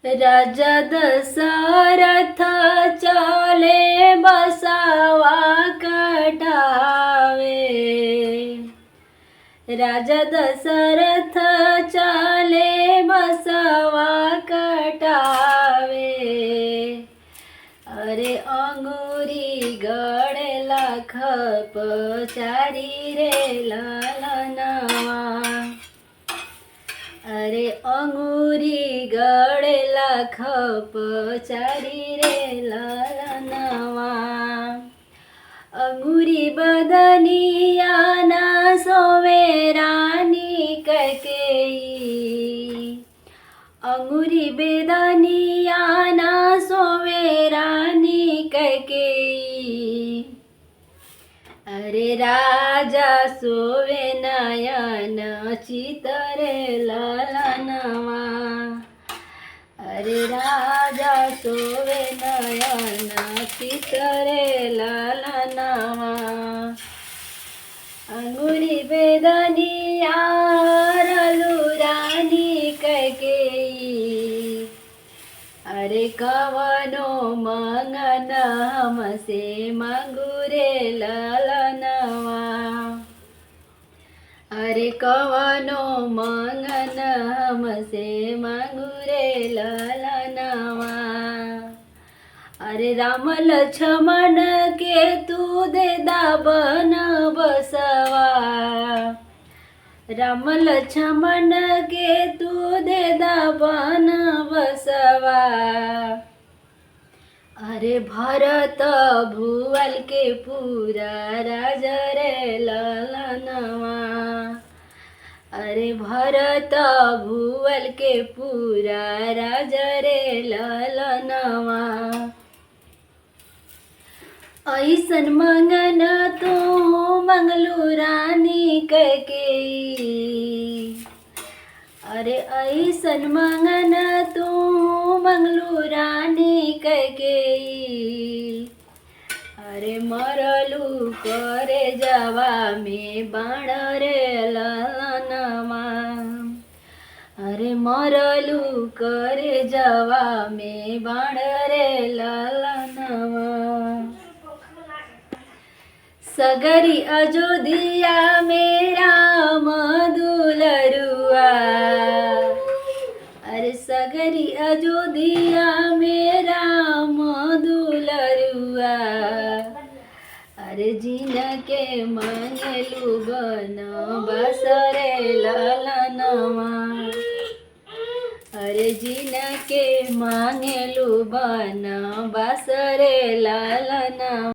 राजा दशरथ चले बसवा कटावे। राजा दशरथ चले बसवा कटावे। अरे अंगूरी गड़ेला खप चारी रे ललनवा। अरे अंगूरी गड़ेला खप चारी रे ललनवा। अंगूरी बदनिया ना सोवे रानी कैकेयी। अंगूरी बेदनिया ना सोवे रानी कैकेयी। अरे राजा सोवे नयन चितरे ललनवा। अरे राजा सोवे नयन चितरे ललनवा। अंगूरी बेदनिया रलू रानी कैकेयी। अरे कवनो मंगन हमसे मांगू रे ललनवा। अरे कवनो मंगन हमसे मांगू रे ललनवा। अरे राम लक्ष्मण के तू दे दाबन बसवा। राम लक्ष्मण के तू दे दाबन बसवा। अरे भरत भुवल के पूरा राजा रे ललनवा। अरे भरत भुवल के पूरा राजा रे ललनवा। ऐसन मंगन तू मंगलू रानी कैकेयी। अरे ऐसन मंगन तू मंगलू रानी कैकेयी। अरे मरलू करे जवा में बाण रे ललनवा। अरे मरलू करे जवा में बाण रे ललनवा। सगरी अयोध्या में राम दुलरुआ। अरे सगरी अयोध्या में राम दुलरुआ। अरे जिनके मंगलू बन बसरे ललनवा। अरे जिनके मंगलू बन बसरे ललनवा।